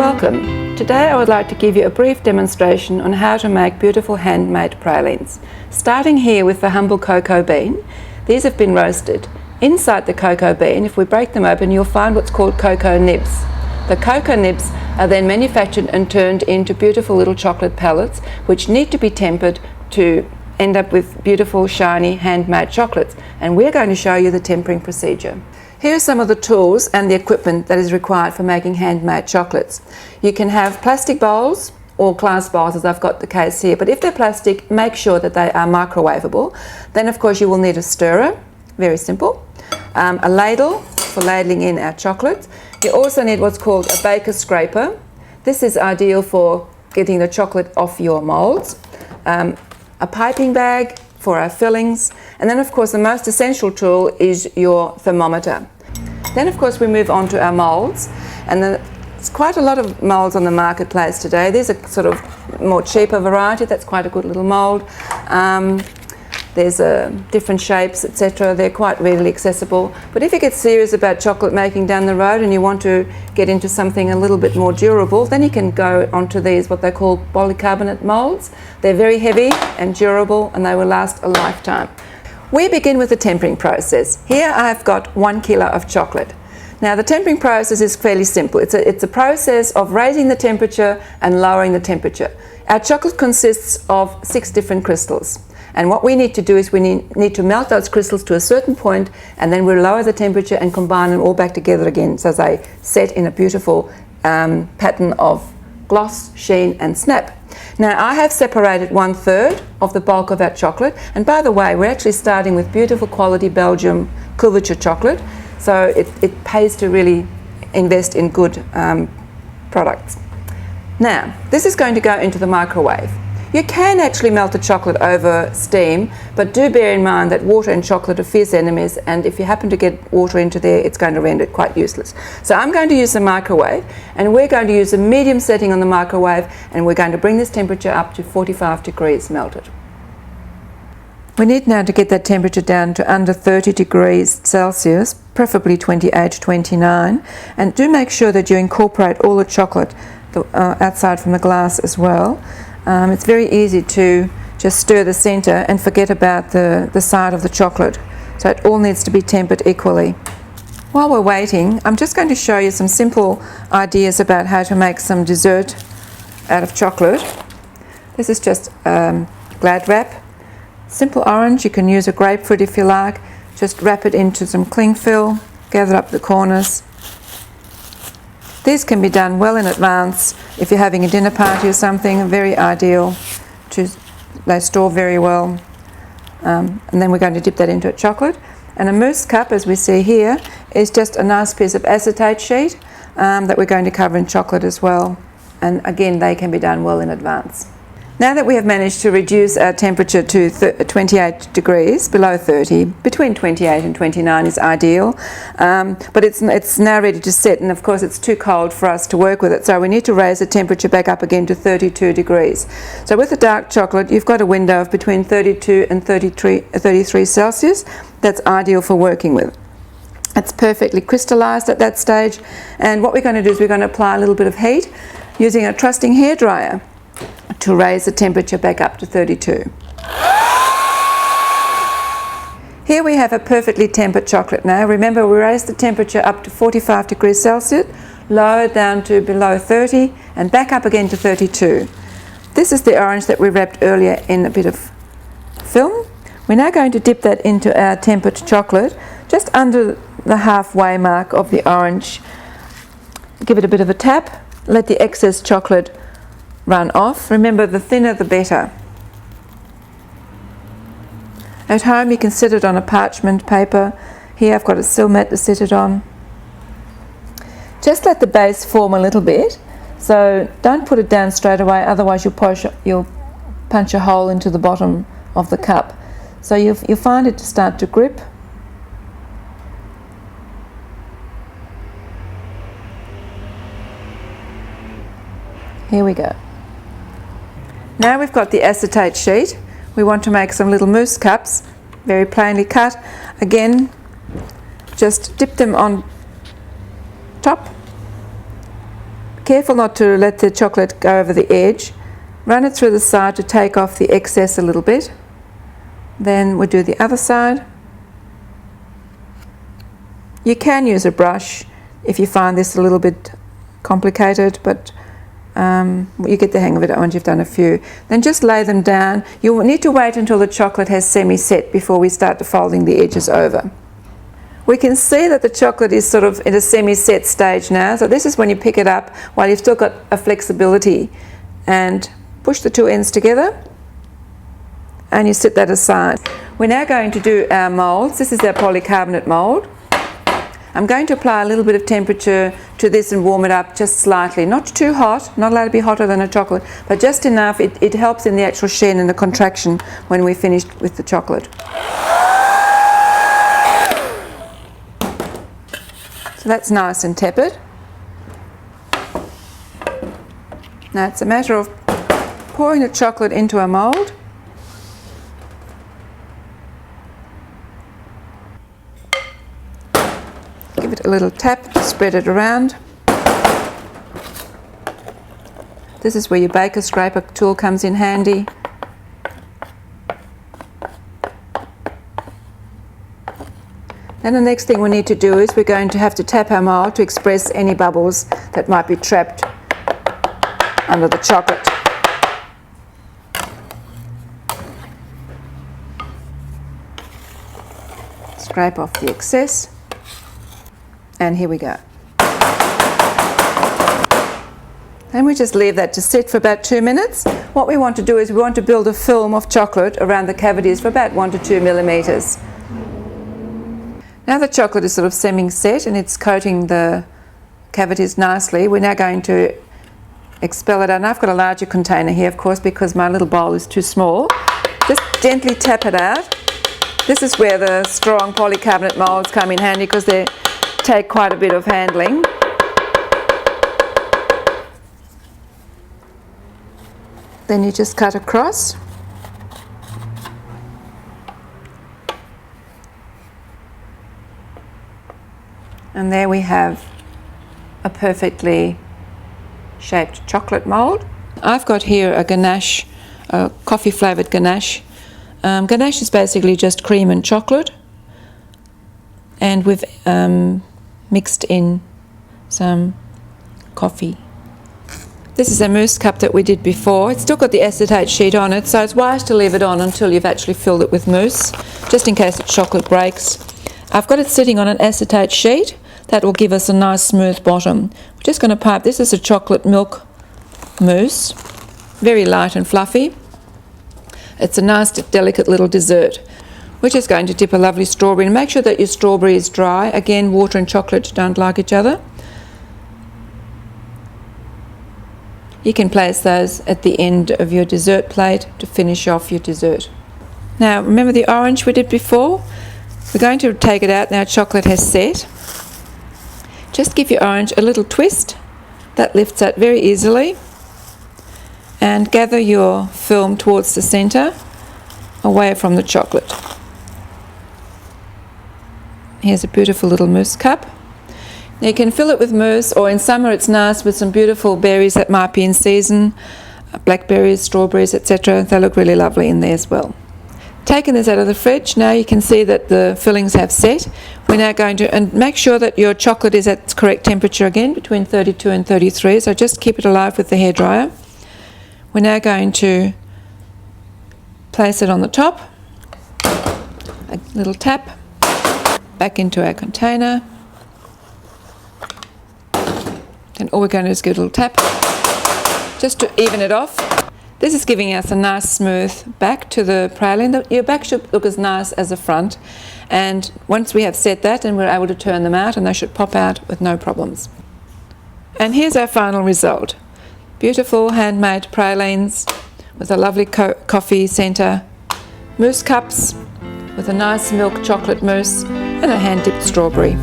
Welcome. Today I would like to give you a brief demonstration on how to make beautiful handmade pralines. Starting here with the humble cocoa bean. These have been roasted. Inside the cocoa bean, if we break them open, you'll find what's called cocoa nibs. The cocoa nibs are then manufactured and turned into beautiful little chocolate pellets, which need to be tempered to end up with beautiful, shiny, handmade chocolates. And we're going to show you the tempering procedure. Here are some of the tools and the equipment that is required for making handmade chocolates. You can have plastic bowls or glass bowls, as I've got the case here, but if they're plastic, make sure that they are microwavable. Then of course you will need a stirrer, very simple, a ladle for ladling in our chocolates. You also need what's called a baker scraper. This is ideal for getting the chocolate off your molds. A piping bag for our fillings, and then of course the most essential tool is your thermometer. Then of course we move on to our molds, and there's quite a lot of molds on the marketplace today. There's a sort of more cheaper variety, that's quite a good little mold. There's different shapes, etc. They're quite readily accessible. But if you get serious about chocolate making down the road and you want to get into something a little bit more durable, then you can go onto these, what they call polycarbonate molds. They're very heavy and durable, and they will last a lifetime. We begin with the tempering process. Here I've got 1 kilo of chocolate. Now the tempering process is fairly simple. It's a process of raising the temperature and lowering the temperature. Our chocolate consists of 6 different crystals. And what we need to do is we need to melt those crystals to a certain point, and then we'll lower the temperature and combine them all back together again so they set in a beautiful pattern of gloss, sheen and snap. Now I have separated 1/3 of the bulk of our chocolate, and by the way, we're actually starting with beautiful quality Belgium couverture chocolate, so it pays to really invest in good products. Now this is going to go into the microwave. You can actually melt the chocolate over steam, but do bear in mind that water and chocolate are fierce enemies, and if you happen to get water into there, it's going to render it quite useless. So I'm going to use the microwave, and we're going to use a medium setting on the microwave, and we're going to bring this temperature up to 45 degrees melted. We need now to get that temperature down to under 30 degrees Celsius, preferably 28 to 29, and do make sure that you incorporate all the chocolate outside from the glass as well. It's very easy to just stir the centre and forget about the side of the chocolate. So it all needs to be tempered equally. While we're waiting, I'm just going to show you some simple ideas about how to make some dessert out of chocolate. This is just Glad wrap. Simple orange, you can use a grapefruit if you like. Just wrap it into some cling film, gather up the corners. These can be done well in advance if you're having a dinner party or something, very ideal. They store very well. And then we're going to dip that into a chocolate. And a mousse cup, as we see here, is just a nice piece of acetate sheet that we're going to cover in chocolate as well. And again, they can be done well in advance. Now that we have managed to reduce our temperature to 28 degrees, below 30, between 28 and 29 is ideal, but it's now ready to set, and of course it's too cold for us to work with it, so we need to raise the temperature back up again to 32 degrees. So with the dark chocolate, you've got a window of between 32 and 33 Celsius. That's ideal for working with. It's perfectly crystallized at that stage, and what we're going to do is we're going to apply a little bit of heat using a trusting hairdryer to raise the temperature back up to 32. Here we have a perfectly tempered chocolate now. Remember, we raised the temperature up to 45 degrees Celsius, lowered down to below 30 and back up again to 32. This is the orange that we wrapped earlier in a bit of film. We're now going to dip that into our tempered chocolate, just under the halfway mark of the orange. Give it a bit of a tap, let the excess chocolate run off. Remember, the thinner the better. At home you can sit it on a parchment paper. Here I've got a sill mat to sit it on. Just let the base form a little bit, so don't put it down straight away, otherwise you'll punch a hole into the bottom of the cup. So you'll find it to start to grip. Here we go. Now we've got the acetate sheet. We want to make some little mousse cups, very plainly cut. Again, just dip them on top Careful not to let the chocolate go over the edge. Run it through the side to take off the excess a little bit. Then we'll do the other side. You can use a brush if you find this a little bit complicated, but you get the hang of it once you've done a few. Then just lay them down. You'll need to wait until the chocolate has semi-set before we start folding the edges over. We can see that the chocolate is sort of in a semi-set stage now, so this is when you pick it up while you've still got a flexibility, and push the two ends together and you set that aside. We're now going to do our moulds. This is our polycarbonate mould. I'm going to apply a little bit of temperature to this and warm it up just slightly. Not too hot, not allowed to be hotter than a chocolate, but just enough. It helps in the actual sheen and the contraction when we're finished with the chocolate. So that's nice and tepid. Now it's a matter of pouring the chocolate into a mould. Give it a little tap to spread it around. This is where your baker scraper tool comes in handy. Then the next thing we need to do is we're going to have to tap our mould to express any bubbles that might be trapped under the chocolate. Scrape off the excess, and here we go. And we just leave that to sit for about 2 minutes. What we want to do is we want to build a film of chocolate around the cavities for about 1 to 2 millimeters. Now the chocolate is sort of semi-set and it's coating the cavities nicely. We're now going to expel it out. And I've got a larger container here, of course, because my little bowl is too small. Just gently tap it out. This is where the strong polycarbonate moulds come in handy because they take quite a bit of handling. Then you just cut across. And there we have a perfectly shaped chocolate mould. I've got here a ganache, a coffee flavoured ganache. Ganache is basically just cream and chocolate, and we've mixed in some coffee. This is a mousse cup that we did before. It's still got the acetate sheet on it, so it's wise to leave it on until you've actually filled it with mousse, just in case the chocolate breaks. I've got it sitting on an acetate sheet. That will give us a nice smooth bottom. We're just going to pipe. This is a chocolate milk mousse, very light and fluffy. It's a nice delicate little dessert. We're just going to dip a lovely strawberry, and make sure that your strawberry is dry. Again, water and chocolate don't like each other. You can place those at the end of your dessert plate to finish off your dessert. Now remember the orange we did before? We're going to take it out now. Chocolate has set. Just give your orange a little twist. That lifts out very easily. And gather your film towards the centre, away from the chocolate. Here's a beautiful little mousse cup. Now you can fill it with mousse, or in summer it's nice with some beautiful berries that might be in season, blackberries, strawberries, etc. They look really lovely in there as well. Taking this out of the fridge, now you can see that the fillings have set. We're now going to, and make sure that your chocolate is at its correct temperature again, between 32 and 33, so just keep it alive with the hairdryer. We're now going to place it on the top, a little tap, back into our container. And all we're going to do is give it a little tap, just to even it off. This is giving us a nice smooth back to the praline. Your back should look as nice as the front. And once we have set that, and we're able to turn them out, and they should pop out with no problems. And here's our final result. Beautiful handmade pralines with a lovely coffee centre, mousse cups with a nice milk chocolate mousse, and a hand-dipped strawberry.